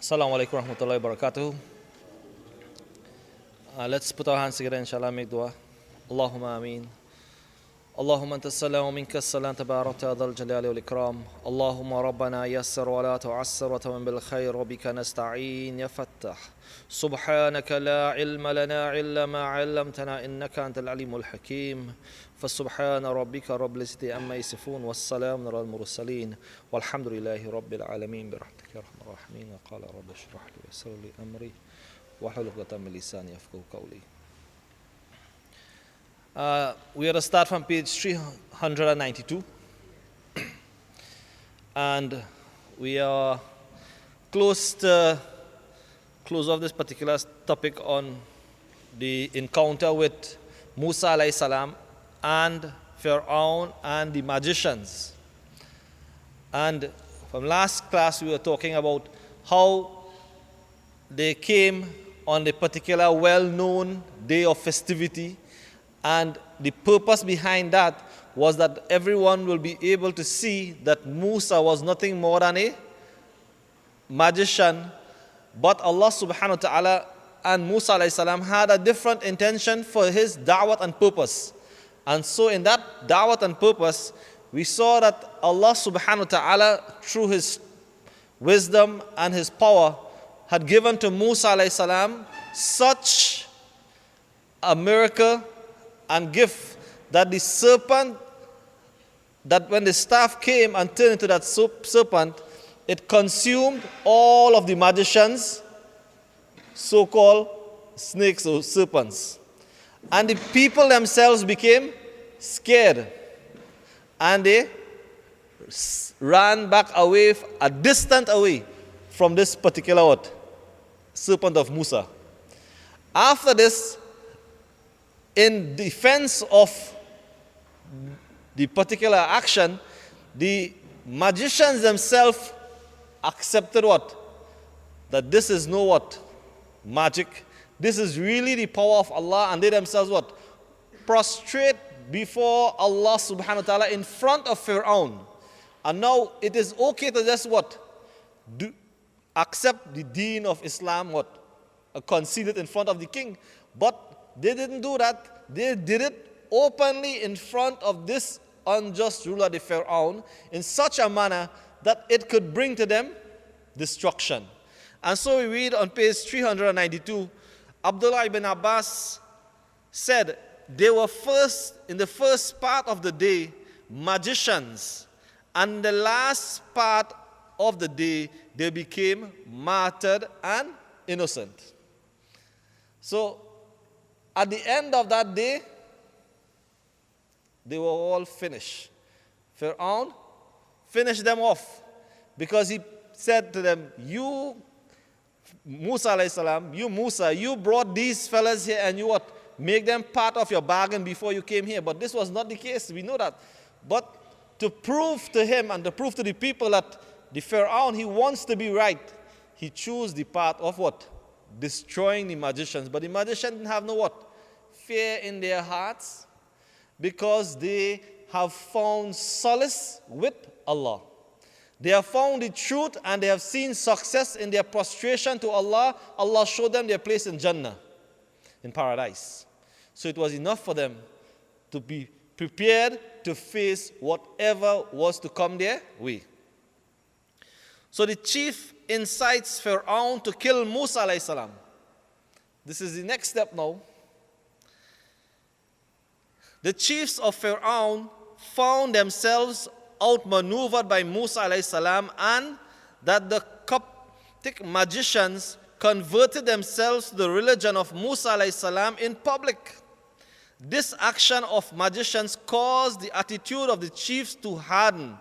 Assalamu alaikum warahmatullahi wabarakatuh. Let's put our hands together, inshallah, make dua. Allahumma ameen. اللهم أنت السلام ومنك السلام تبارك يا ذا الجلال والإكرام. اللهم ربنا يسر ولا تعسر وتمم بالخير وبك نستعين يا فتاح. سبحانك لا علم لنا إلا ما علمتنا إنك أنت العليم الحكيم. فسبحان ربك رب العزة عما يصفون والسلام على المرسلين والحمد لله رب العالمين برحمتك يا أرحم الراحمين. قال رب اشرح لي ويسر لي أمري واحلل عقدة من لساني يفقهوا قولي. We are to start from page 392, and we are close to close off this particular topic on the encounter with Moosa alayhi salam and Pharaoh and the magicians. And from last class we were talking about how they came on the particular well-known day of festivity. And the purpose behind that was that everyone will be able to see that Moosa was nothing more than a magician. But Allah subhanahu wa ta'ala and Moosa alayhi salam had a different intention for his da'wat and purpose. And so in that da'wat and purpose, we saw that Allah subhanahu wa ta'ala, through his wisdom and his power, had given to Moosa alayhi salam such a miracle and gift that the serpent, that when the staff came and turned into that serpent, it consumed all of the magicians' so-called snakes or serpents. And the people themselves became scared. And they ran back away, a distant away from this particular serpent of Moosa. After this, in defense of the particular action, the magicians themselves accepted that this is no magic. This is really the power of Allah, and they themselves prostrate before Allah subhanahu wa ta'ala in front of Pharaoh. And now it is okay to just accept the deen of Islam, concede it in front of the king. But they didn't do that. They did it openly in front of this unjust ruler, the Pharaoh, in such a manner that it could bring to them destruction. And so we read on page 392, Abdullah ibn Abbas said, they were in the first part of the day, magicians, and the last part of the day, they became martyred and innocent. So, at the end of that day, they were all finished. Pharaoh finished them off because he said to them, you, Moosa alayhi salam, you Moosa, you brought these fellas here and you make them part of your bargain before you came here. But this was not the case, we know that. But to prove to him and to prove to the people that the Pharaoh, he wants to be right, he chose the path of destroying the magicians. But the magicians didn't have no fear in their hearts, because they have found solace with Allah. They have found the truth and they have seen success in their prostration to Allah. Allah showed them their place in Jannah, in paradise. So it was enough for them to be prepared to face whatever was to come their way. So the chief incites Pharaoh to kill Moosa alayhi salam. This is the next step now. The chiefs of Pharaoh found themselves outmaneuvered by Moosa alayhi salam, and that the Coptic magicians converted themselves to the religion of Moosa alayhi salam in public. This action of magicians caused the attitude of the chiefs to harden,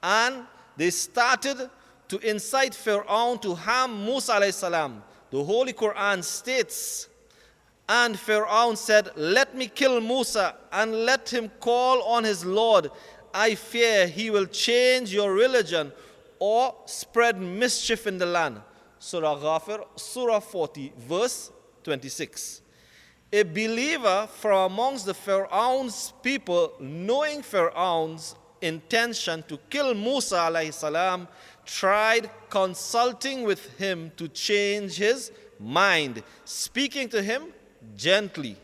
and they started to incite Pharaoh to harm Moosa alayhi salam. The Holy Quran states, and Pharaoh said, let me kill Moosa and let him call on his Lord. I fear he will change your religion or spread mischief in the land. Surah Ghafir, Surah 40, verse 26. A believer from amongst the Pharaoh's people, knowing Pharaoh's intention to kill Moosa alayhi salam, tried consulting with him to change his mind, speaking to him gently,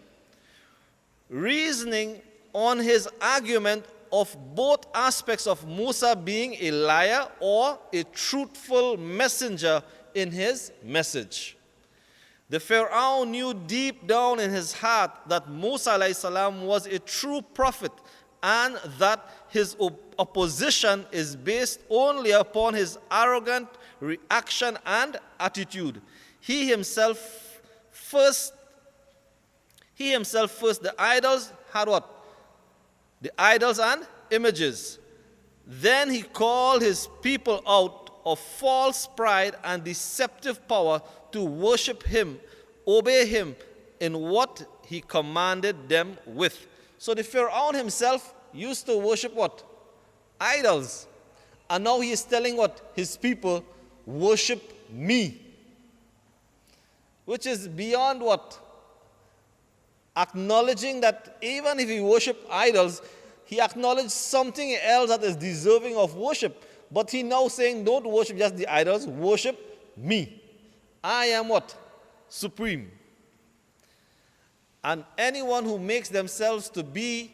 reasoning on his argument of both aspects of Moosa being a liar or a truthful messenger in his message. The Pharaoh knew deep down in his heart that Moosa alayhi salam was a true prophet and that his opposition is based only upon his arrogant reaction and attitude. He himself first, the idols had what? The idols and images. Then he called his people out of false pride and deceptive power to worship him, obey him in what he commanded them with. So the Pharaoh himself used to worship what? Idols. And now he is telling what? His people, worship me. Which is beyond what? Acknowledging that even if he worshiped idols, he acknowledged something else that is deserving of worship. But he now saying, don't worship just the idols, worship me. I am what? Supreme. And anyone who makes themselves to be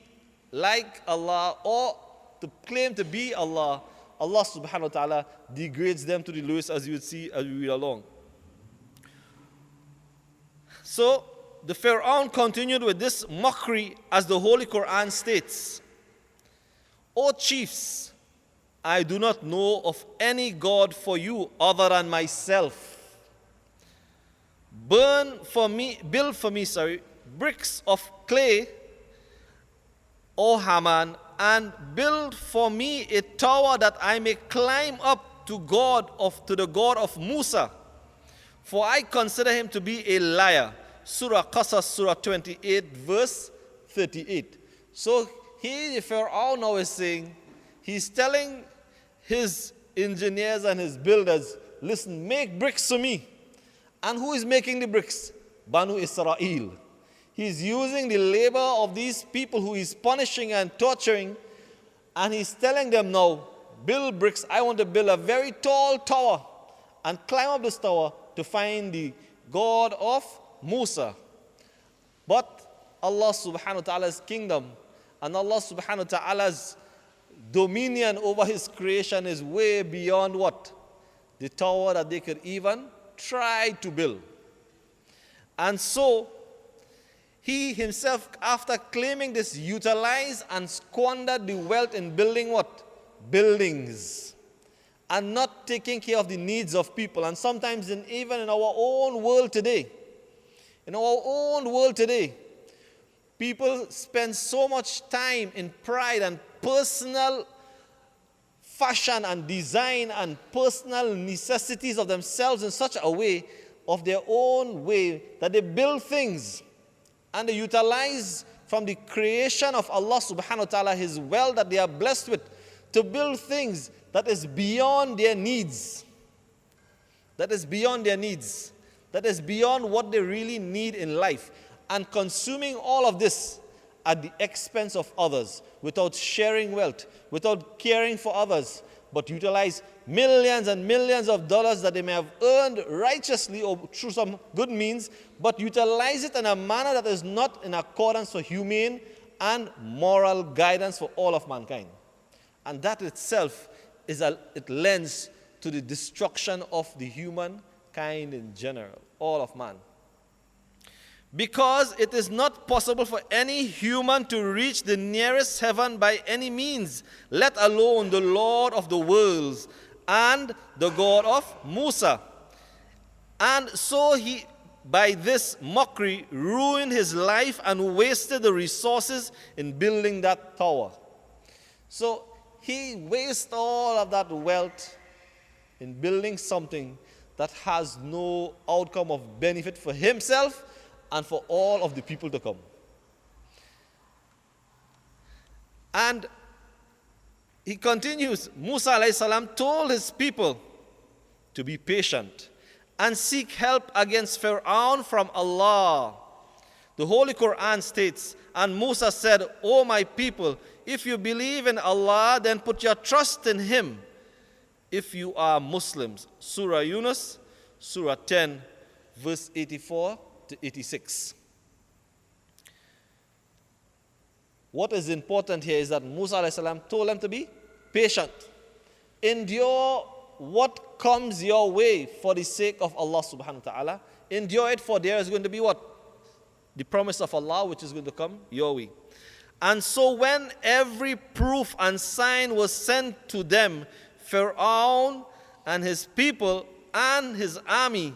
like Allah or to claim to be Allah, Allah subhanahu wa ta'ala degrades them to the lowest, as you would see as we read along. So the Pharaoh continued with this mockery as the Holy Quran states, O chiefs, I do not know of any God for you other than myself. Build for me, bricks of clay, O Haman, and build for me a tower that I may climb up to the God of Moosa, for I consider him to be a liar. Surah Qasas, Surah 28, verse 38. So here the Pharaoh now is saying, he's telling his engineers and his builders, listen, make bricks for me. And who is making the bricks? Banu Israel. He's using the labor of these people who he's punishing and torturing, and he's telling them now, build bricks. I want to build a very tall tower and climb up this tower to find the God of Moosa. But Allah subhanahu wa ta'ala's kingdom and Allah subhanahu wa ta'ala's dominion over his creation is way beyond what? The tower that they could even try to build. And so he himself, after claiming this, utilized and squandered the wealth in building what? Buildings. And not taking care of the needs of people. And sometimes even in our own world today, people spend so much time in pride and personal fashion and design and personal necessities of themselves in such a way, of their own way, that they build things and they utilize from the creation of Allah subhanahu wa ta'ala his wealth that they are blessed with to build things that is beyond their needs. That is beyond their needs. That is beyond what they really need in life. And consuming all of this at the expense of others, without sharing wealth, without caring for others, but utilize millions and millions of dollars that they may have earned righteously or through some good means, but utilize it in a manner that is not in accordance with humane and moral guidance for all of mankind. And that itself it lends to the destruction of the humankind in general, all of man. Because it is not possible for any human to reach the nearest heaven by any means, let alone the Lord of the worlds and the God of Moosa. And so he, by this mockery, ruined his life and wasted the resources in building that tower. So he wasted all of that wealth in building something that has no outcome of benefit for himself and for all of the people to come. And he continues, Moosa alayhi salam told his people to be patient and seek help against Pharaoh from Allah. The Holy Quran states, and Moosa said, O my people, if you believe in Allah, then put your trust in him. if you are Muslims. Surah Yunus, Surah 10, verse 84 to 86. What is important here is that Musa alayhi salam told them to be patient. Endure what comes your way for the sake of Allah subhanahu wa ta'ala. Endure it, for there is going to be what? The promise of Allah which is going to come your way. And so when every proof and sign was sent to them, Pharaoh and his people and his army,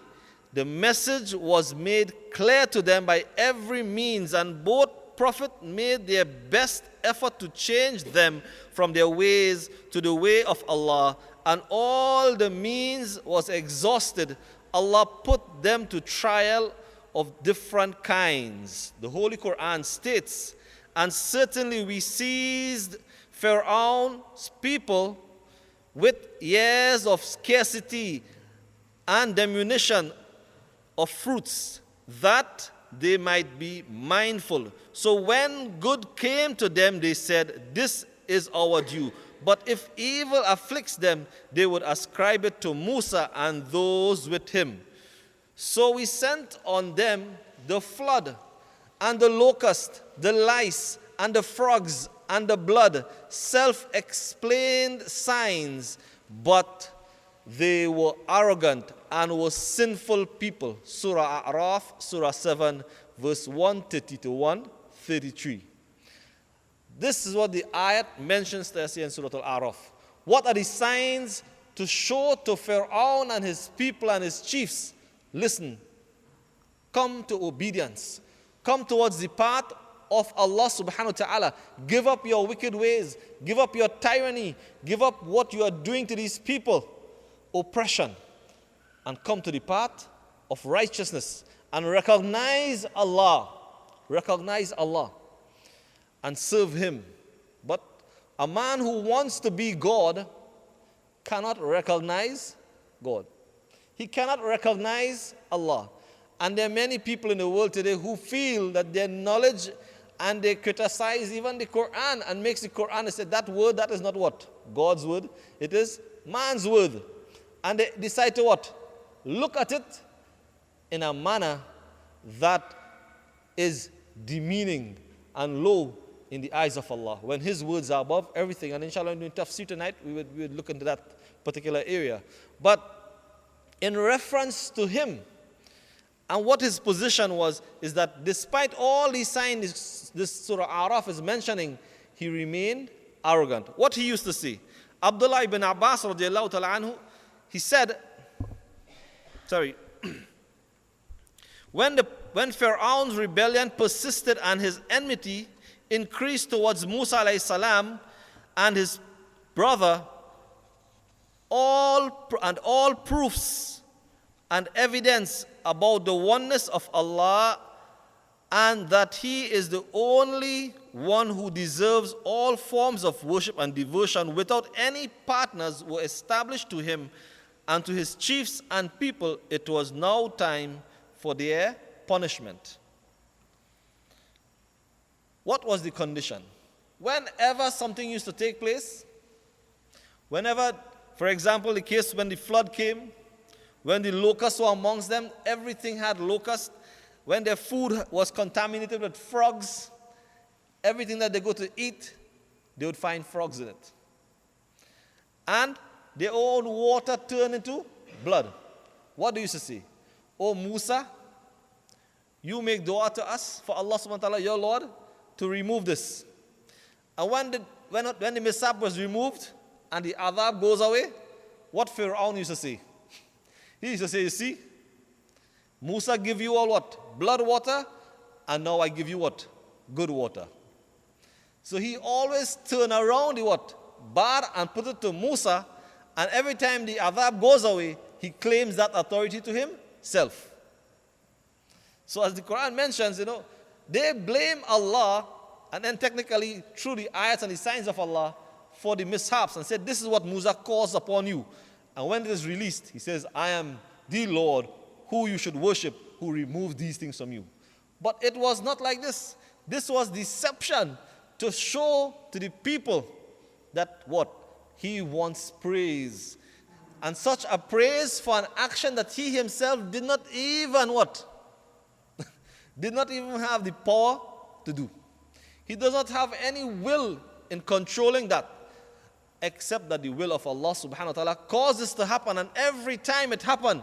the message was made clear to them by every means, and both prophets made their best effort to change them from their ways to the way of Allah, and all the means was exhausted. Allah put them to trial of different kinds. The Holy Quran states, and certainly we seized Pharaoh's people with years of scarcity and diminution of fruits, that they might be mindful. So when good came to them, they said, this is our due. But if evil afflicts them, they would ascribe it to Moosa and those with him. So we sent on them the flood, and the locust, the lice, and the frogs, and the blood, self-explained signs, but they were arrogant and were sinful people. Surah A'raf, Surah 7, verse 130 to 133. This is what the ayat mentions there in Surah Al-A'raf. What are the signs to show to Pharaoh and his people and his chiefs? Listen, come to obedience. Come towards the path of Allah subhanahu wa ta'ala. Give up your wicked ways. Give up your tyranny. Give up what you are doing to these people. Oppression. And come to the path of righteousness. And recognize Allah. Recognize Allah. And serve Him. But a man who wants to be God cannot recognize God. He cannot recognize Allah. And there are many people in the world today who feel that their knowledge, and they criticize even the Quran and makes the Quran and say that word, that is not what? God's word. It is man's word. And they decide to what? Look at it in a manner that is demeaning and low in the eyes of Allah, when His words are above everything. And inshallah, in tafsir tonight, we would look into that particular area. But in reference to him, and what his position was, is that despite all these signs this Surah A'raf is mentioning, he remained arrogant. What he used to say, Abdullah ibn Abbas radiallahu ta'ala anhu, he said, when Pharaoh's rebellion persisted and his enmity increased towards Musa alayhi salam and his brother, all proofs and evidence about the oneness of Allah and that He is the only one who deserves all forms of worship and devotion without any partners were established to Him and to His chiefs and people, it was now time for their punishment. What was the condition? Whenever something used to take place, whenever, for example, the case when the flood came, when the locusts were amongst them, everything had locusts. When their food was contaminated with frogs, everything that they go to eat, they would find frogs in it. And their own water turned into blood. What do you used to say? Oh Musa, you make dua to us for Allah subhanahu wa ta'ala, your Lord, to remove this. And when the mishap was removed and the adhab goes away, what Pharaoh used to say? He used to say, you see, Musa give you all what? Blood water, and now I give you what? Good water. So he always turn around the what? Bad and put it to Musa, and every time the adhab goes away, he claims that authority to himself. So as the Quran mentions, they blame Allah, and then technically through the ayats and the signs of Allah, for the mishaps, and said, this is what Musa caused upon you. And when it is released, he says, I am the Lord who you should worship, who removed these things from you. But it was not like this. This was deception to show to the people that what? He wants praise. And such a praise for an action that he himself did not even what? Did not even have the power to do. He does not have any will in controlling that, except that the will of Allah subhanahu wa ta'ala caused this to happen. And every time it happened,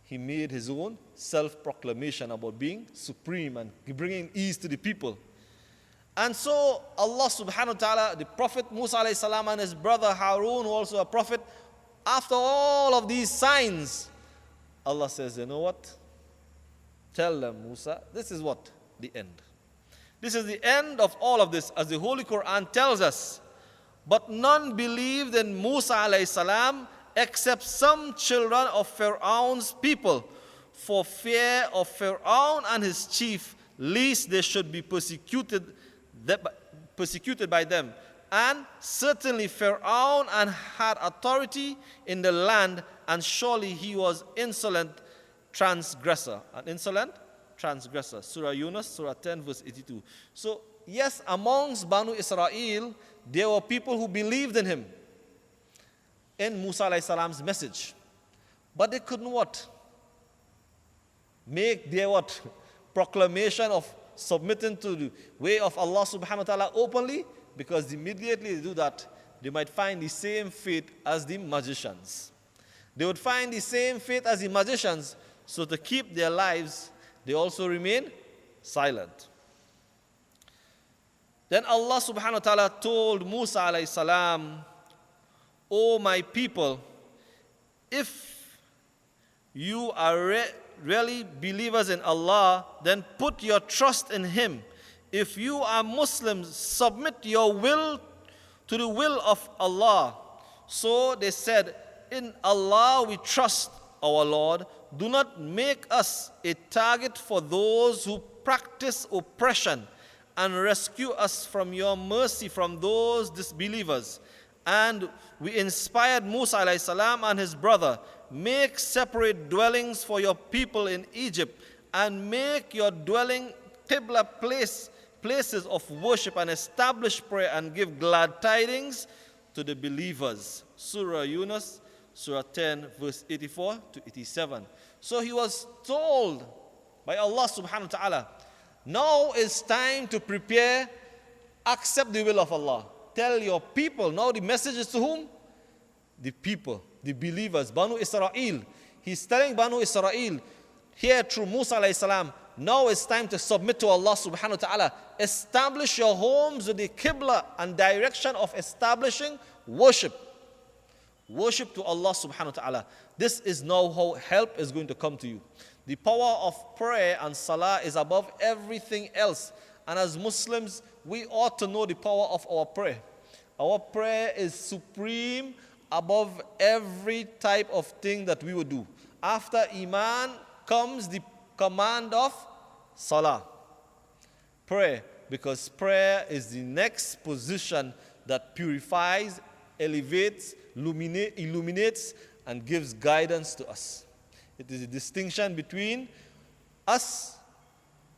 he made his own self-proclamation about being supreme and bringing ease to the people. And so Allah subhanahu wa ta'ala, the Prophet Moosa alayhi salam and his brother Harun, also a prophet, after all of these signs, Allah says, you know what? Tell them, Moosa, this is what? The end. This is the end of all of this, as the Holy Quran tells us. But none believed in Moosa alayhi salam except some children of Pharaoh's people, for fear of Pharaoh and his chief, lest they should be persecuted by them. And certainly Pharaoh had authority in the land, and surely he was insolent transgressor. An insolent transgressor. Surah Yunus, Surah 10, verse 82. So, yes, amongst Banu Israel, there were people who believed in him, in Moosa alayhi salam's message. But they couldn't what? Make their what? Proclamation of submitting to the way of Allah subhanahu wa ta'ala openly, because immediately they do that, they might find the same fate as the magicians. They would find the same fate as the magicians, so to keep their lives, they also remain silent. Then Allah subhanahu wa ta'ala told Moosa alayhi salam, O my people, if you are really believers in Allah, then put your trust in Him. If you are Muslims, submit your will to the will of Allah. So they said, in Allah we trust, our Lord. Do not make us a target for those who practice oppression, and rescue us from your mercy from those disbelievers. And we inspired Moosa alayhi salam and his brother, make separate dwellings for your people in Egypt, and make your dwelling Qibla places of worship, and establish prayer, and give glad tidings to the believers. Surah Yunus, Surah 10, verse 84 to 87. So he was told by Allah subhanahu wa ta'ala, now is time to prepare, accept the will of Allah. Tell your people. Now the message is to whom? The people, the believers, Banu Israel. He's telling Banu Israel here through Moosa alayhi salam, now it's time to submit to Allah subhanahu wa ta'ala. Establish your homes with the Qibla and direction of establishing worship. Worship to Allah subhanahu wa ta'ala. This is now how help is going to come to you. The power of prayer and salah is above everything else. And as Muslims, we ought to know the power of our prayer. Our prayer is supreme above every type of thing that we would do. After Iman comes the command of salah. Prayer, because prayer is the next position that purifies, elevates, illuminates, and gives guidance to us. It is a distinction between us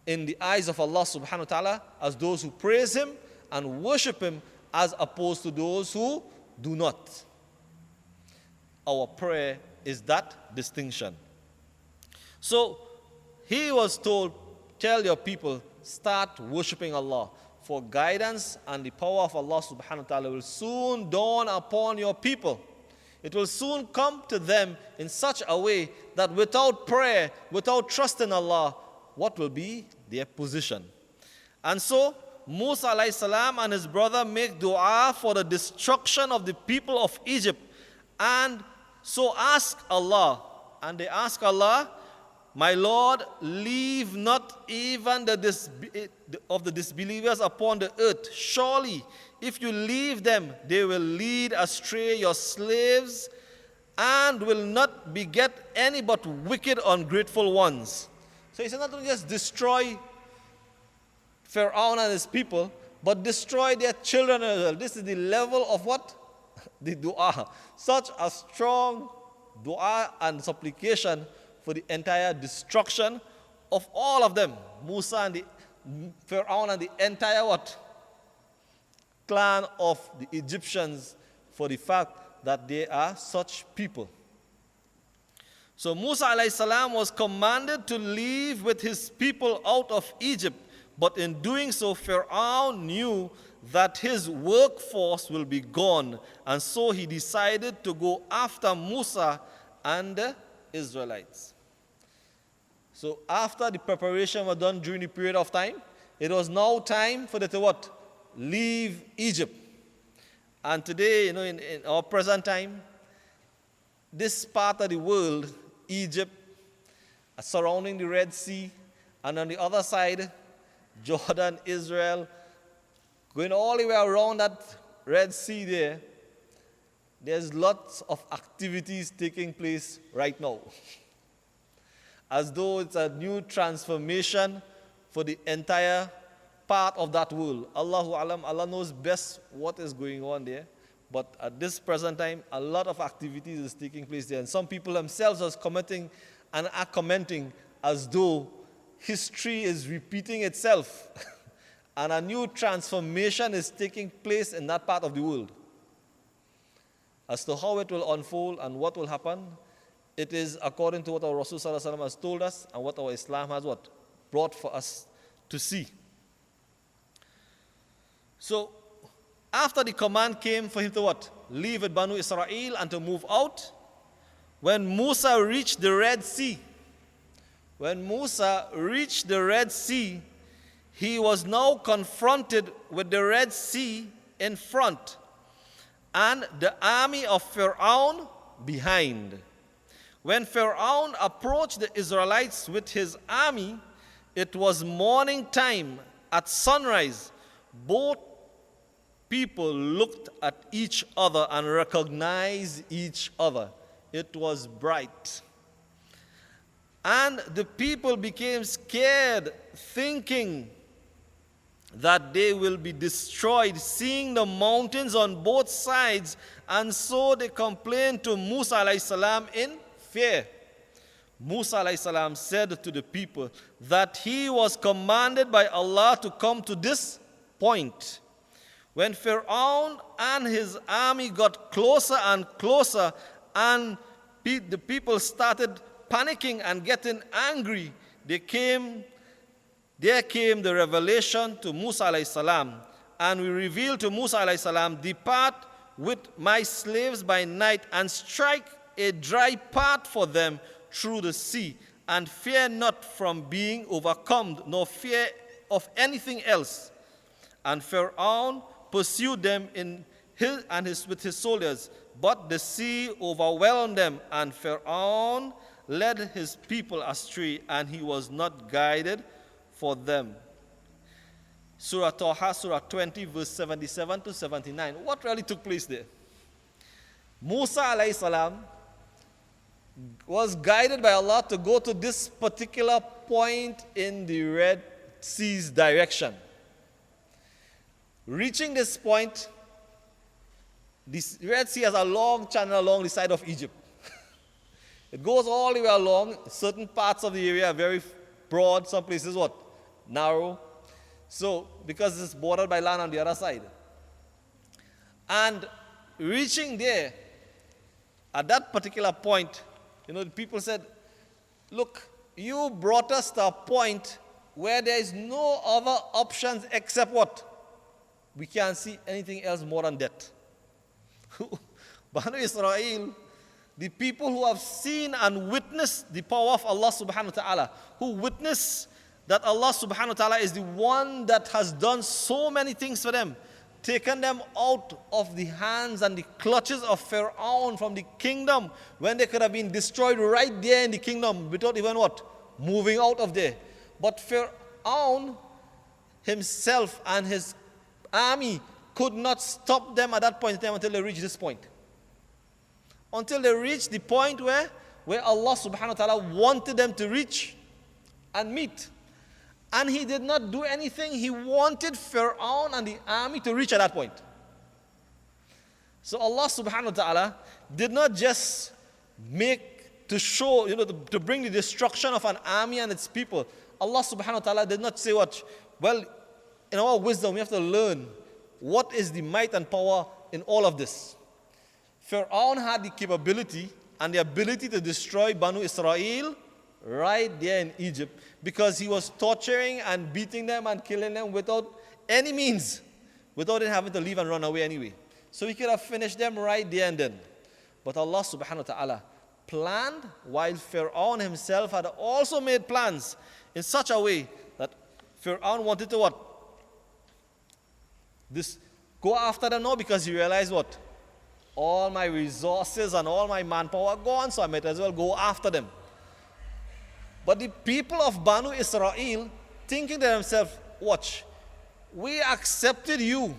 in the eyes of Allah subhanahu wa ta'ala as those who praise Him and worship Him, as opposed to those who do not. Our prayer is that distinction. So he was told, tell your people, start worshiping Allah, for guidance and the power of Allah subhanahu wa ta'ala will soon dawn upon your people. It will soon come to them in such a way that without prayer, without trust in Allah, what will be their position? And so Moosa alayhi salam and his brother make dua for the destruction of the people of Egypt, and so ask Allah, and they ask Allah, my Lord, leave not even the disbelievers upon the earth. Surely, if you leave them, they will lead astray your slaves, and will not beget any but wicked, ungrateful ones. So he said not to just destroy Pharaoh and his people, but destroy their children as well. This is the level of what? The dua. Such a strong dua and supplication for the entire destruction of all of them. Moosa and the Pharaoh and the entire what? Clan of the Egyptians, for the fact that they are such people. So Musa alayhi salam was commanded to leave with his people out of Egypt, but in doing so, Pharaoh knew that his workforce will be gone, and so he decided to go after Musa and the Israelites. So after the preparation was done during the period of time, it was now time for them to what? Leave Egypt. And today, in our present time, this part of the world, Egypt, surrounding the Red Sea, and on the other side, Jordan, Israel, going all the way around that Red Sea there, there's lots of activities taking place right now. As though it's a new transformation for the entire part of that world. Allahu Alam, Allah knows best what is going on there. But at this present time, a lot of activities is taking place there. And some people themselves are commenting and are commenting as though history is repeating itself. And a new transformation is taking place in that part of the world. As to how it will unfold and what will happen, it is according to what our Rasul Sallallahu Alaihi Wasallam has told us and what our Islam has what? Brought for us to see. So, after the command came for him to what? Leave with Banu Israel and to move out. When Musa reached the Red Sea, he was now confronted with the Red Sea in front and the army of Pharaoh behind. When Pharaoh approached the Israelites with his army, it was morning time. At sunrise, both people looked at each other and recognized each other. It was bright. And the people became scared, thinking that they will be destroyed, seeing the mountains on both sides, and so they complained to Musa alayhi salam in fear. Musa alayhi salam said to the people that he was commanded by Allah to come to this point. When Pharaoh and his army got closer and closer, and the people started panicking and getting angry, there came the revelation to Musa alayhi salam, and we revealed to Musa alayhi salam, depart with my slaves by night and strike a dry path for them through the sea, and fear not from being overcome, nor fear of anything else. And Pharaoh pursued them with his soldiers, but the sea overwhelmed them, and Pharaoh led his people astray, and he was not guided for them. Surah Taha, Surah 20, verse 77 to 79. What really took place there? Musa alayhi salam was guided by Allah to go to this particular point in the Red Sea's direction. Reaching this point, this Red Sea has a long channel along the side of Egypt. It goes all the way along. Certain parts of the area are very broad, some places what? Narrow. So, because it's bordered by land on the other side. And reaching there, at that particular point, the people said, look, you brought us to a point where there is no other options except what? We can't see anything else more than that. Banu Israel, the people who have seen and witnessed the power of Allah subhanahu wa ta'ala, who witness that Allah subhanahu wa ta'ala is the one that has done so many things for them, taken them out of the hands and the clutches of Pharaoh from the kingdom, when they could have been destroyed right there in the kingdom without even what? Moving out of there. But Pharaoh himself and his army could not stop them at that point in time until they reached this point. Until they reached the point where Allah subhanahu wa ta'ala wanted them to reach and meet. And he did not do anything. He wanted Pharaoh and the army to reach at that point. So Allah subhanahu wa ta'ala did not just to bring the destruction of an army and its people. Allah subhanahu wa ta'ala did not say what? Well, in our wisdom we have to learn what is the might and power in all of this. Pharaoh had the capability and the ability to destroy Banu Israel right there in Egypt because he was torturing and beating them and killing them without any means, without them having to leave and run away anyway. So he could have finished them right there and then. But Allah subhanahu wa ta'ala planned while Pharaoh himself had also made plans in such a way that Pharaoh wanted to what? Go after them now because he realized what? All my resources and all my manpower are gone, so I might as well go after them. But the people of Banu Israel thinking to themselves, watch, we accepted you.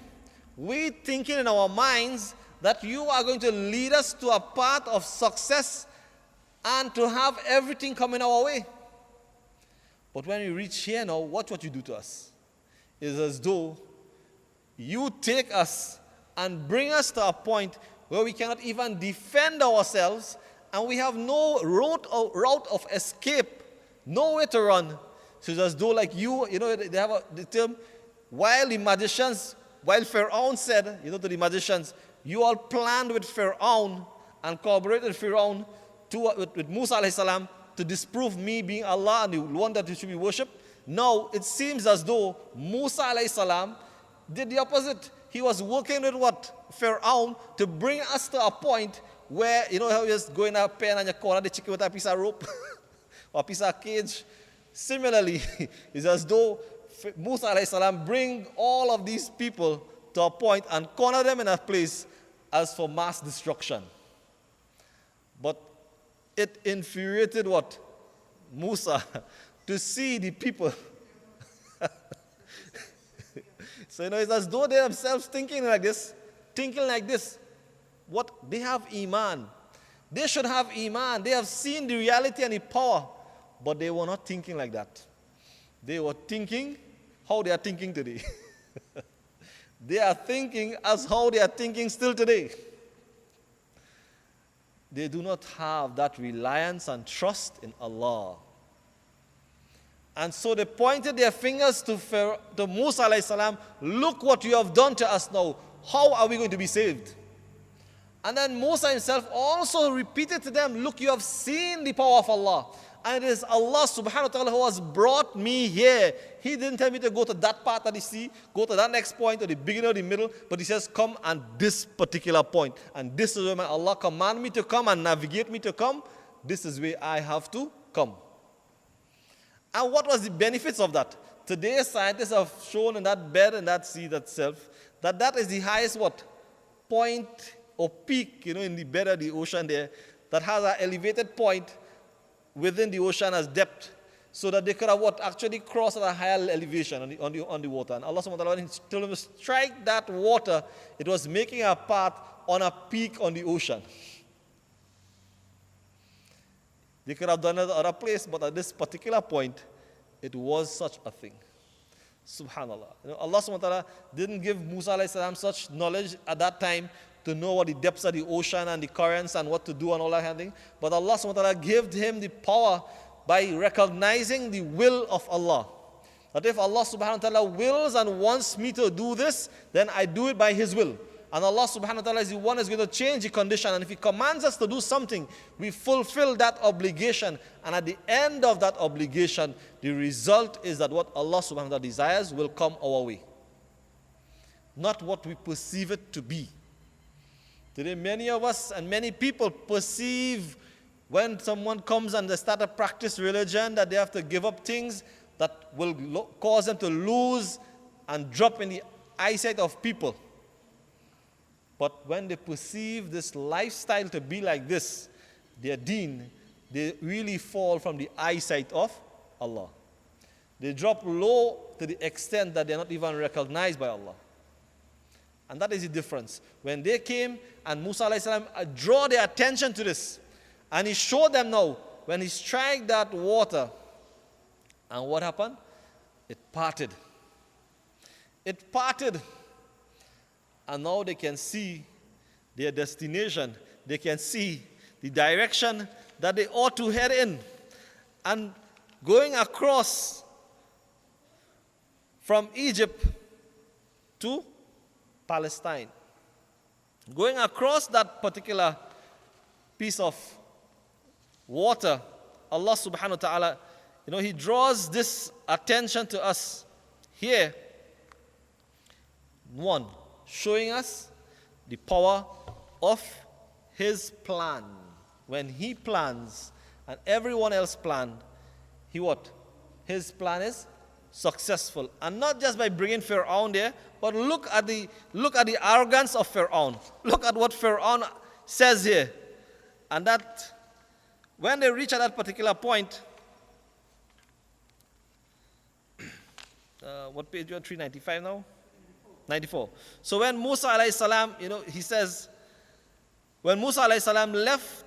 We thinking in our minds that you are going to lead us to a path of success and to have everything coming our way. But when we reach here now, watch what you do to us. It's as though you take us and bring us to a point where we cannot even defend ourselves and we have no route of escape, nowhere to run. So it's as though like they have the term, while Pharaoh said, to the magicians, you all planned with Pharaoh and cooperated with Pharaoh with Moosa alayhi salam to disprove me being Allah and the one that should be worshipped. Now it seems as though Moosa alayhi salam did the opposite. He was working with what? Pharaoh to bring us to a point where, how you just go in a pen and you corner the chicken with a piece of rope or a piece of cage. Similarly, it's as though Moosa alayhi salam bring all of these people to a point and corner them in a place as for mass destruction. But it infuriated what? Moosa to see the people. So it's as though they themselves thinking like this. What? They have Iman. They should have Iman. They have seen the reality and the power. But they were not thinking like that. They were thinking how they are thinking today. They are thinking as how they are thinking still today. They do not have that reliance and trust in Allah. And so they pointed their fingers to Moosa alayhi salam, look what you have done to us now. How are we going to be saved? And then Moosa himself also repeated to them, look, you have seen the power of Allah. And it is Allah subhanahu wa ta'ala who has brought me here. He didn't tell me to go to that part of the sea, go to that next point, or the beginning or the middle, but he says, come and this particular point. And this is where my Allah command me to come and navigate me to come. This is where I have to come. And what was the benefits of that? Today, scientists have shown in that bed and that sea itself, that is the highest what? Point or peak, in the bed of the ocean there, that has an elevated point within the ocean as depth, so that they could have what? Actually crossed at a higher elevation on the water. And Allah subhanahu wa ta'ala, when He told them to strike that water, it was making a path on a peak on the ocean. They could have done it at other place, but at this particular point, it was such a thing. Subhanallah. Allah subhanahu wa ta'ala didn't give Moosa alayhi salam such knowledge at that time to know what the depths of the ocean and the currents and what to do and all that kind of thing. But Allah subhanahu wa ta'ala gave him the power by recognizing the will of Allah. That if Allah subhanahu wa ta'ala wills and wants me to do this, then I do it by His will. And Allah subhanahu wa ta'ala is the one who is going to change the condition. And if He commands us to do something, we fulfill that obligation. And at the end of that obligation, the result is that what Allah subhanahu wa ta'ala desires will come our way. Not what we perceive it to be. Today, many of us and many people perceive when someone comes and they start to practice religion that they have to give up things that will cause them to lose and drop in the eyesight of people. But when they perceive this lifestyle to be like this, their deen, they really fall from the eyesight of Allah. They drop low to the extent that they're not even recognized by Allah. And that is the difference. When they came and Moosa alayhi salam draw their attention to this, and he showed them now, when he struck that water, and what happened? It parted. It parted. And now they can see their destination. They can see the direction that they ought to head in. And going across from Egypt to Palestine. Going across that particular piece of water, Allah subhanahu wa ta'ala, He draws this attention to us here. One, showing us the power of His plan. When He plans and everyone else planned, His plan is successful. And not just by bringing Pharaoh there, but look at the arrogance of Pharaoh. Look at what Pharaoh says here. And that when they reach at that particular point, what page you are? 395 now? 94. So when Moosa alayhi salam, he says, when Moosa alayhi salam left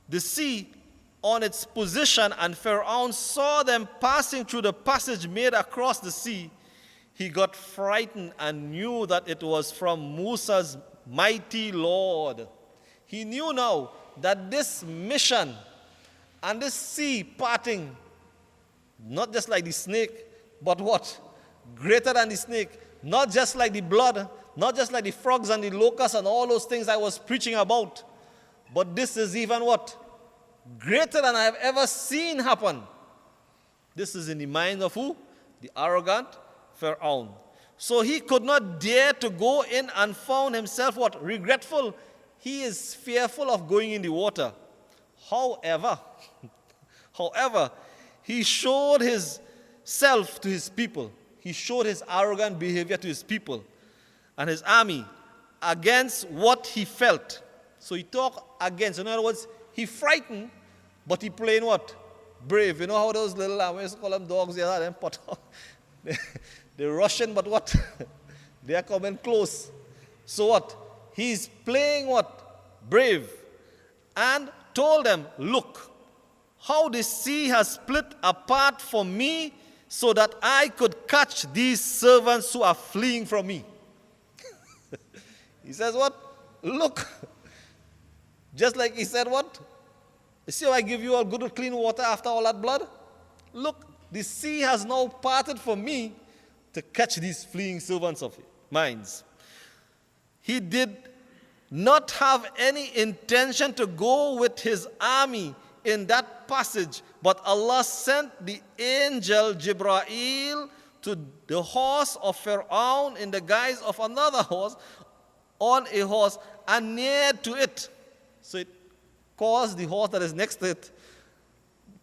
the sea on its position and Pharaoh saw them passing through the passage made across the sea, he got frightened and knew that it was from Musa's mighty Lord. He knew now that this mission and this sea parting, not just like the snake, but what? Greater than the snake. Not just like the blood, not just like the frogs and the locusts and all those things I was preaching about, but this is even what? Greater than I have ever seen happen. This is in the mind of who? The arrogant Pharaoh. So he could not dare to go in and found himself what? Regretful. He is fearful of going in the water. However, he showed his self to his people. He showed his arrogant behavior to his people and his army against what he felt. So he talked against. In other words, he frightened, but he playing what? Brave. You know how those little, we used to call them dogs, they're Russian, but what? They are coming close. So what? He's playing what? Brave. And told them, look, how the sea has split apart for me so that I could catch these servants who are fleeing from me. He says what? Look. Just like he said what? You see how I give you all good clean water after all that blood? Look, the sea has now parted for me to catch these fleeing servants of mine. He did not have any intention to go with his army in that passage, but Allah sent the angel Jibreel to the horse of Pharaoh in the guise of another horse on a horse and near to it. So it caused the horse that is next to it,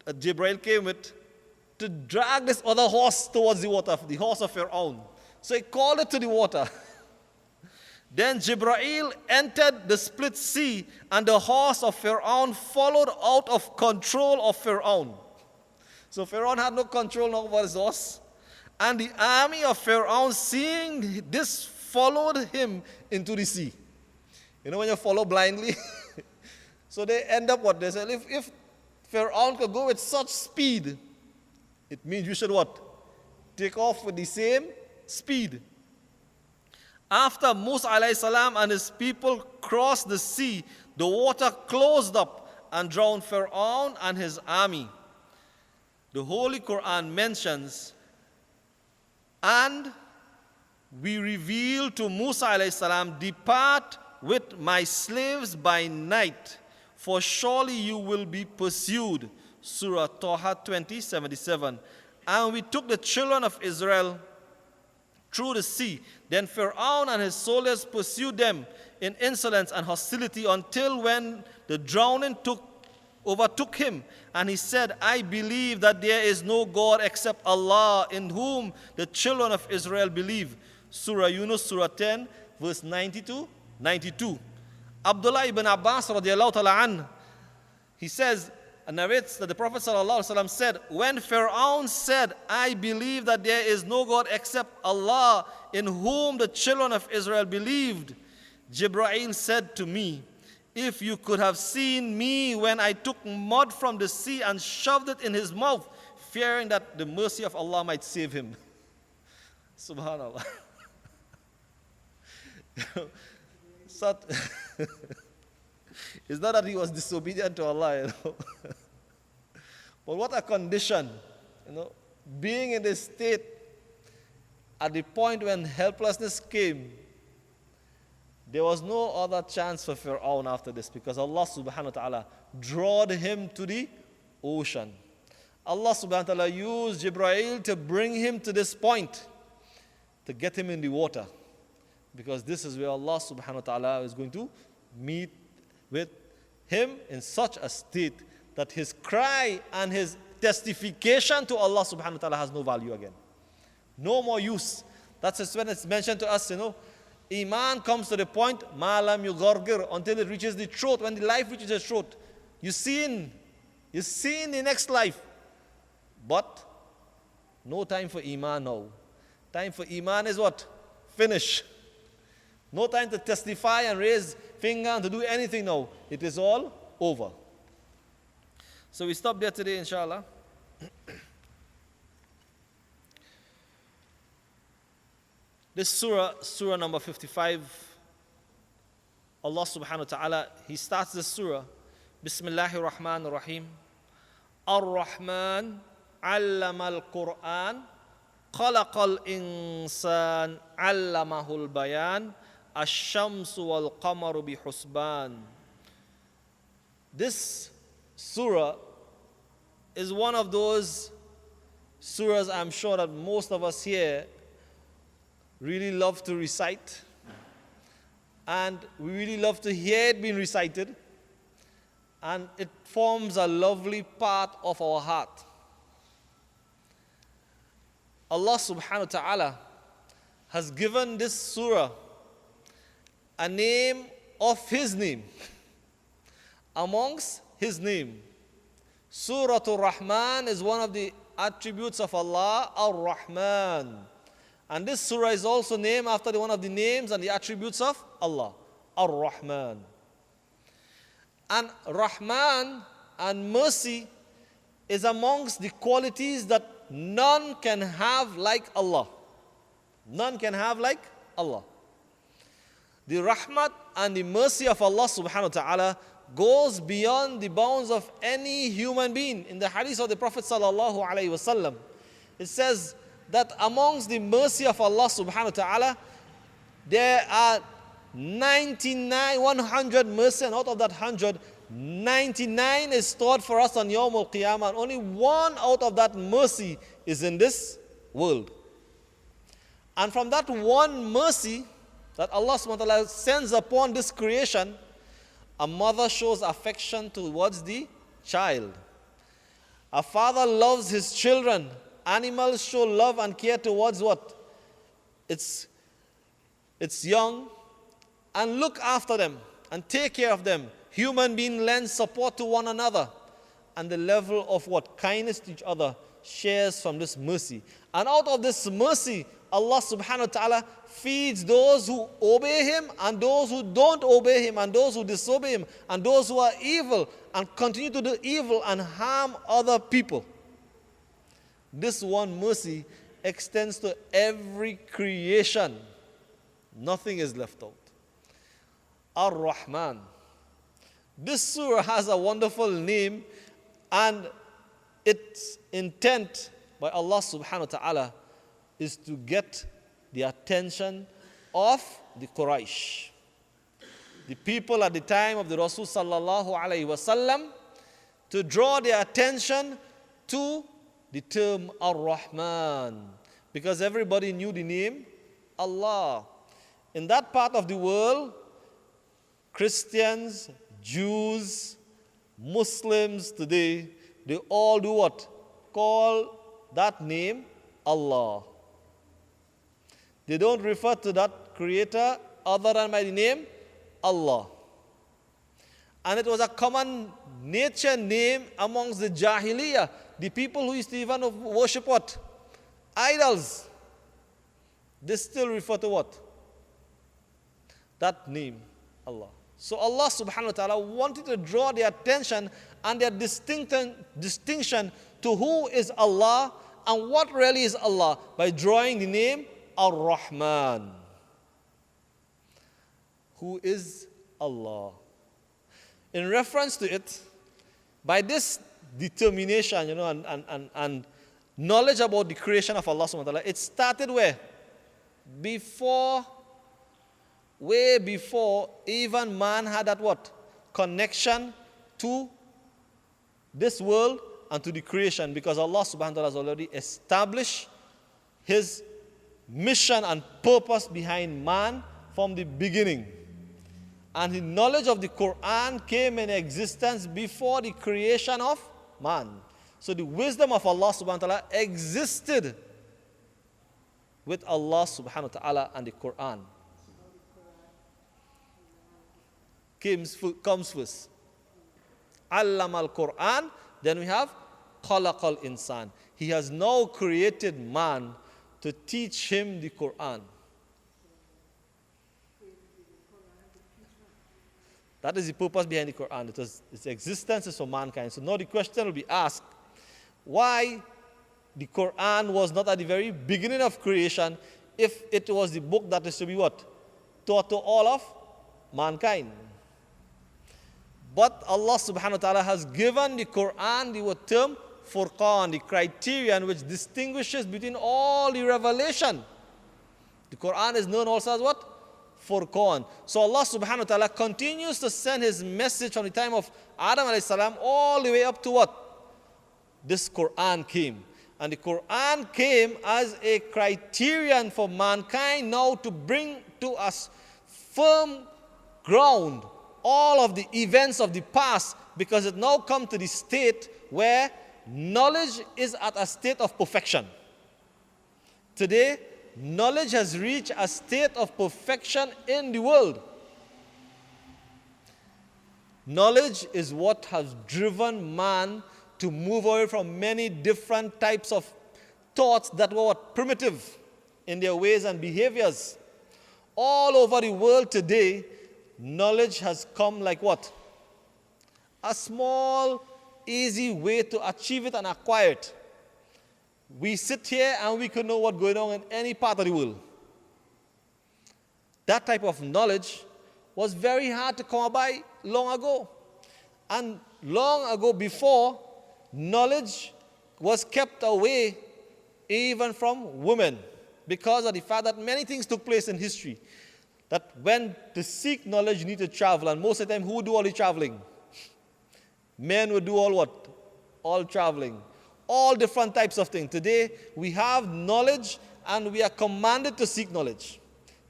Jibreel came with, to drag this other horse towards the water, the horse of Pharaoh. So he called it to the water. Then Jibreel entered the split sea, and the horse of Pharaoh followed out of control of Pharaoh. So Pharaoh had no control over his horse. And the army of Pharaoh, seeing this, followed him into the sea. You know when you follow blindly? So they end up what? They said, if Pharaoh could go with such speed, it means you should what? Take off with the same speed. After Moosa alayhi salam and his people crossed the sea, the water closed up and drowned Pharaoh and his army. The Holy Quran mentions, and we revealed to Moosa alayhi salam, depart with my slaves by night, for surely you will be pursued. Surah Taha 20:77. And we took the children of Israel through the sea. Then Pharaoh and his soldiers pursued them in insolence and hostility until when the drowning overtook him. And he said, I believe that there is no God except Allah, in whom the children of Israel believe. Surah Yunus, Surah 10, verse 92. Abdullah ibn Abbas radiallahu ta'ala anhu, he says, and narrates that the Prophet ﷺ said, when Pharaoh said, I believe that there is no God except Allah, in whom the children of Israel believed, Jibreel said to me, if you could have seen me when I took mud from the sea and shoved it in his mouth, fearing that the mercy of Allah might save him. Subhanallah. It's not that he was disobedient to Allah, But what a condition, being in this state at the point when helplessness came, There was no other chance for Fir'aun after this, because Allah subhanahu wa ta'ala drawed him to the ocean. Allah subhanahu wa ta'ala used Jibreel to bring him to this point, to get him in the water. Because this is where Allah subhanahu wa ta'ala is going to meet with him in such a state that his cry and his testification to Allah subhanahu wa ta'ala has no value again. No more use. That's when it's mentioned to us, Iman comes to the point, ma'lam yughargir, until it reaches the throat. When the life reaches the throat, you see in the next life. But no time for Iman now. Time for Iman is what? Finish. No time to testify and raise finger and to do anything now. It is all over. So we stop there today, inshallah. This surah number 55, Allah subhanahu wa ta'ala, He starts this surah, Bismillahir Rahmanir Rahim. Ar-Rahman, allama al-Quran, khalaqal insan, allamahul bayan, ash-shamsu wal-qamaru bihusban. This surah is one of those surahs I'm sure that most of us here really love to recite, and we really love to hear it being recited, and it forms a lovely part of our heart. Allah subhanahu wa ta'ala has given this surah a name of His name, amongst His name. Suratul Rahman is one of the attributes of Allah, Ar-Rahman. And this surah is also named after one of the names and the attributes of Allah, Ar-Rahman. And Rahman and mercy is amongst the qualities that none can have like Allah. None can have like Allah. The rahmat and the mercy of Allah subhanahu wa ta'ala goes beyond the bounds of any human being. In the hadith of the Prophet sallallahu alaihi wasallam, it says that amongst the mercy of Allah subhanahu wa ta'ala, there are 100 mercy, and out of that 100, 99 is stored for us on Yawm al-Qiyamah, and only one out of that mercy is in this world. And from that one mercy that Allah subhanahu wa ta'ala sends upon this creation, a mother shows affection towards the child. A father loves his children. Animals show love and care towards what? It's young, and look after them and take care of them. Human beings lend support to one another, and the level of what? Kindness to each other shares from this mercy. And out of this mercy, Allah subhanahu wa ta'ala feeds those who obey Him and those who don't obey Him, and those who disobey Him, and those who are evil and continue to do evil and harm other people. This one mercy extends to every creation. Nothing is left out. Ar-Rahman. This surah has a wonderful name, and its intent by Allah subhanahu wa ta'ala is to get the attention of the Quraysh. The people at the time of the Rasul sallallahu alayhi wasallam, to draw their attention to the term Ar-Rahman, because everybody knew the name Allah. In that part of the world, Christians, Jews, Muslims today, they all do what? Call that name Allah. They don't refer to that creator other than by the name Allah. And it was a common nature name amongst the Jahiliyyah, the people who used to even worship what? Idols. They still refer to what? That name, Allah. So Allah subhanahu wa ta'ala wanted to draw their attention and their distinction to who is Allah and what really is Allah by drawing the name Ar-Rahman. Who is Allah? In reference to it, by this determination, and knowledge about the creation of Allah subhanahu wa ta'ala, it started where? Before way before even man had that what? Connection to this world and to the creation, because Allah subhanahu wa ta'ala has already established His mission and purpose behind man from the beginning. And the knowledge of the Quran came in existence before the creation of man. So the wisdom of Allah subhanahu wa ta'ala existed with Allah subhanahu wa ta'ala, and the Quran comes first. Allama al-Quran, then we have Khalaq al-Insan. He has now created man to teach him the Quran. That is the purpose behind the Quran. Its existence is for mankind. So now the question will be asked, why the Quran was not at the very beginning of creation if it was the book that is to be what? Taught to all of mankind. But Allah subhanahu wa ta'ala has given the Quran the term Furqan, the criterion which distinguishes between all the revelation. The Quran is known also as what? Furqan. So Allah subhanahu wa ta'ala continues to send His message from the time of Adam alayhi salam all the way up to what? This Quran came. And the Quran came as a criterion for mankind now to bring to us firm ground all of the events of the past, because it now come to the state where knowledge is at a state of perfection. Today, knowledge has reached a state of perfection in the world. Knowledge is what has driven man to move away from many different types of thoughts that were primitive in their ways and behaviors. All over the world today, knowledge has come like what? A small, easy way to achieve it and acquire it. We sit here and we could know what's going on in any part of the world. That type of knowledge was very hard to come by long ago. And long ago before, knowledge was kept away even from women, because of the fact that many things took place in history. That when to seek knowledge, you need to travel. And most of the time, who would do all the traveling? Men would do all what? All traveling. All different types of things. Today, we have knowledge and we are commanded to seek knowledge.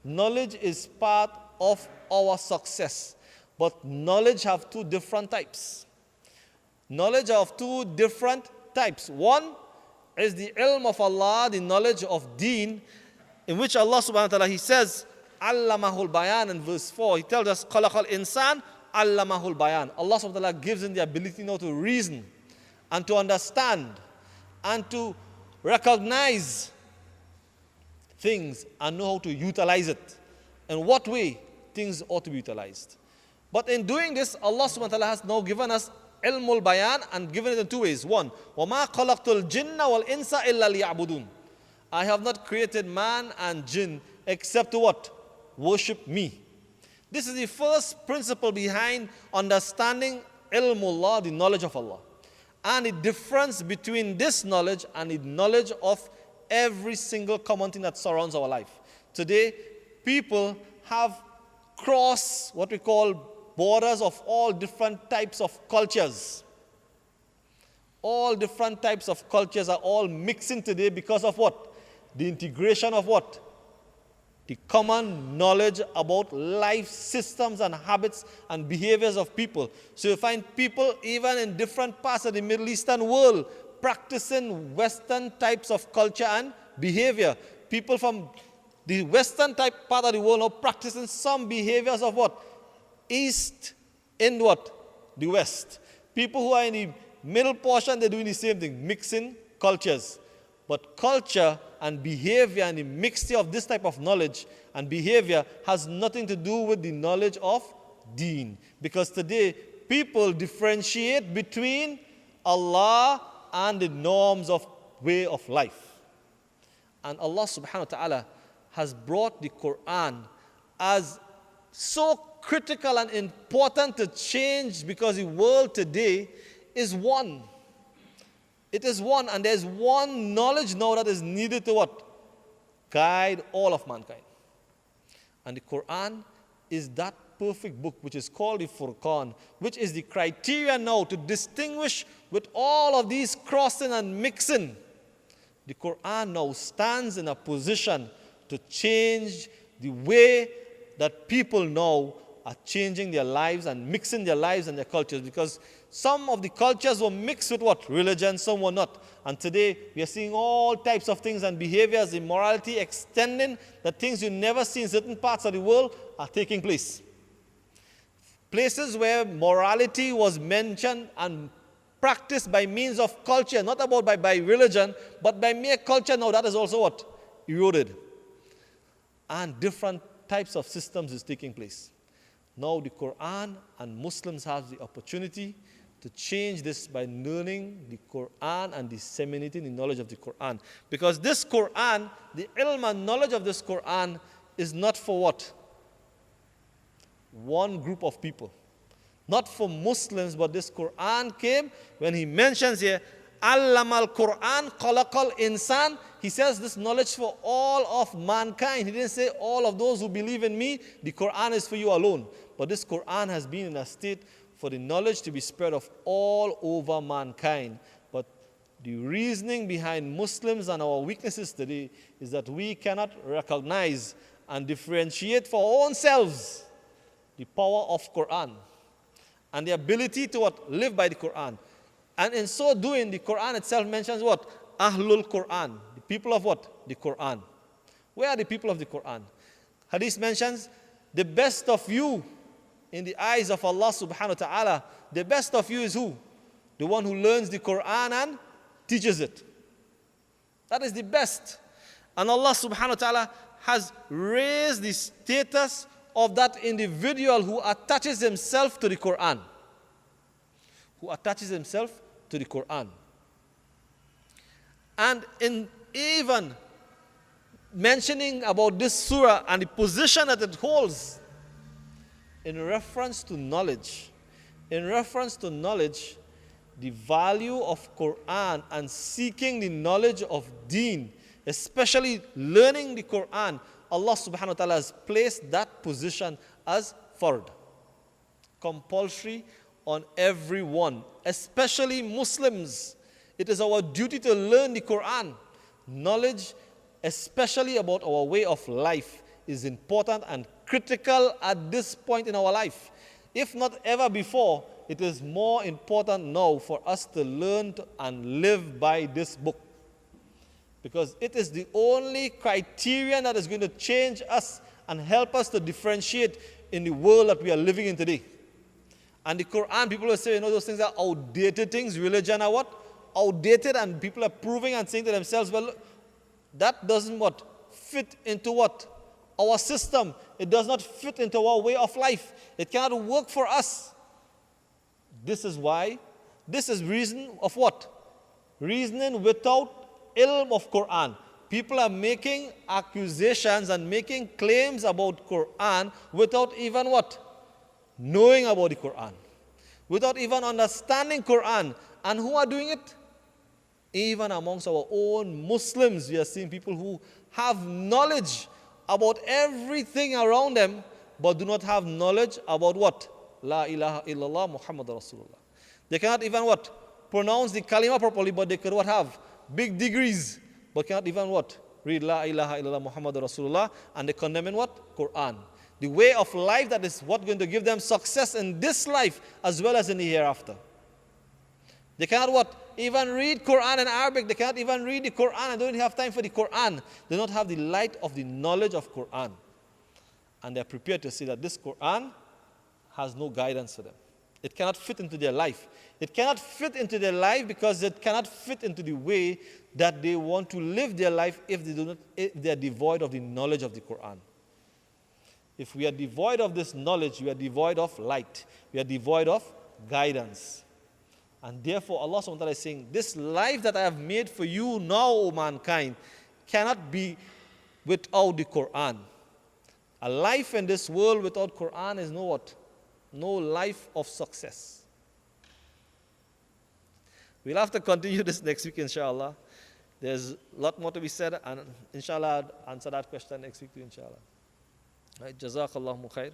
Knowledge is part of our success. But knowledge have two different types. Knowledge of two different types. One is the ilm of Allah, the knowledge of deen, in which Allah subhanahu wa ta'ala, He says, Allamahul Bayan in verse 4. He tells us, Khalaqal Insan, Allamahul Bayan. Allah subhanahu wa ta'ala gives him the ability now to reason and to understand and to recognize things and know how to utilize it. In what way things ought to be utilized. But in doing this, Allah subhanahu wa ta'ala has now given us ilmul bayan and given it in two ways. One, وَمَا خَلَقْتُ الْجِنَّ وَالْإِنسَ إِلَّا لِيَعْبُدُونَ. I have not created man and jinn except to what? Worship me. This is the first principle behind understanding ilmullah, the knowledge of Allah. And the difference between this knowledge and the knowledge of every single common thing that surrounds our life. Today, people have crossed what we call borders of all different types of cultures. All different types of cultures are all mixing today because of what? The integration of what? The common knowledge about life systems and habits and behaviors of people. So you find people even in different parts of the Middle Eastern world practicing Western types of culture and behavior. People from the Western type part of the world are practicing some behaviors of what? East in what? The West. People who are in the middle portion, they're doing the same thing, mixing cultures. But culture and behavior and the mixture of this type of knowledge and behavior has nothing to do with the knowledge of deen. Because today, people differentiate between Allah and the norms of way of life. And Allah subhanahu wa ta'ala has brought the Quran as so critical and important to change, because the world today is one. It is one, and there's one knowledge now that is needed to what? Guide all of mankind. And the Quran is that perfect book which is called the Furqan, which is the criteria now to distinguish with all of these crossing and mixing. The Quran now stands in a position to change the way that people now are changing their lives and mixing their lives and their cultures, because some of the cultures were mixed with what? Religion, some were not. And today we are seeing all types of things and behaviors, immorality extending, that things you never see in certain parts of the world are taking place. Places where morality was mentioned and practiced by means of culture, not about by religion, but by mere culture, now that is also what? Eroded. And different types of systems is taking place. Now the Quran and Muslims have the opportunity to change this by learning the Quran and disseminating the knowledge of the Quran. Because this Quran, the ilm and knowledge of this Quran is not for what? One group of people. Not for Muslims, but this Quran came when he mentions here, Allama al-Quran, khalaqal insan. He says this knowledge for all of mankind. He didn't say all of those who believe in me, the Quran is for you alone. But this Quran has been in a state for the knowledge to be spread of all over mankind. But the reasoning behind Muslims and our weaknesses today is that we cannot recognize and differentiate for our own selves the power of Quran and the ability to what? Live by the Quran. And in so doing, the Quran itself mentions what? Ahlul Quran. The people of what? The Quran. Where are the people of the Quran? Hadith mentions the best of you in the eyes of Allah subhanahu wa ta'ala. The best of you is who? The one who learns the Quran and teaches it. That is the best. And Allah subhanahu wa ta'ala has raised the status of that individual who attaches himself to the Quran. Who attaches himself to the Quran. And in even mentioning about this surah and the position that it holds in reference to knowledge, the value of Quran and seeking the knowledge of deen, especially learning the Quran, Allah subhanahu wa ta'ala has placed that position as fard, compulsory on everyone, especially Muslims. It is our duty to learn the Quran. Knowledge, especially about our way of life, is important and critical at this point in our life. If not ever before, it is more important now for us to learn and live by this book. Because it is the only criterion that is going to change us and help us to differentiate in the world that we are living in today. And the Quran, people will say, those things are outdated things. Religion are what? Outdated, and people are proving and saying to themselves, well, that doesn't what? Fit into what? Our system. It does not fit into our way of life. It cannot work for us. This is why. This is reason of what? Reasoning without ilm of Quran. People are making accusations and making claims about Quran without even what? Knowing about the Quran. Without even understanding Quran. And who are doing it? Even amongst our own Muslims, we are seeing people who have knowledge about everything around them, but do not have knowledge about what? La ilaha illallah Muhammad Rasulullah. They cannot even what? Pronounce the kalima properly, but they could what? Have big degrees, but cannot even what? Read La ilaha illallah Muhammad Rasulullah, and they condemn in what? Quran. The way of life that is what going to give them success in this life as well as in the hereafter. They cannot what? Even read Quran in Arabic. They cannot even read the Quran and don't have time for the Quran. They don't have the light of the knowledge of Quran. And they're prepared to say that this Quran has no guidance for them. It cannot fit into their life. It cannot fit into their life because it cannot fit into the way that they want to live their life if they are devoid of the knowledge of the Quran. If we are devoid of this knowledge, we are devoid of light. We are devoid of guidance. And therefore, Allah subhanahu wa ta'ala is saying, this life that I have made for you now, O mankind, cannot be without the Quran. A life in this world without Quran is no what? No life of success. We'll have to continue this next week, inshallah. There's a lot more to be said, and inshallah, I'll answer that question next week too, inshallah. Right, Jazakallahu khair.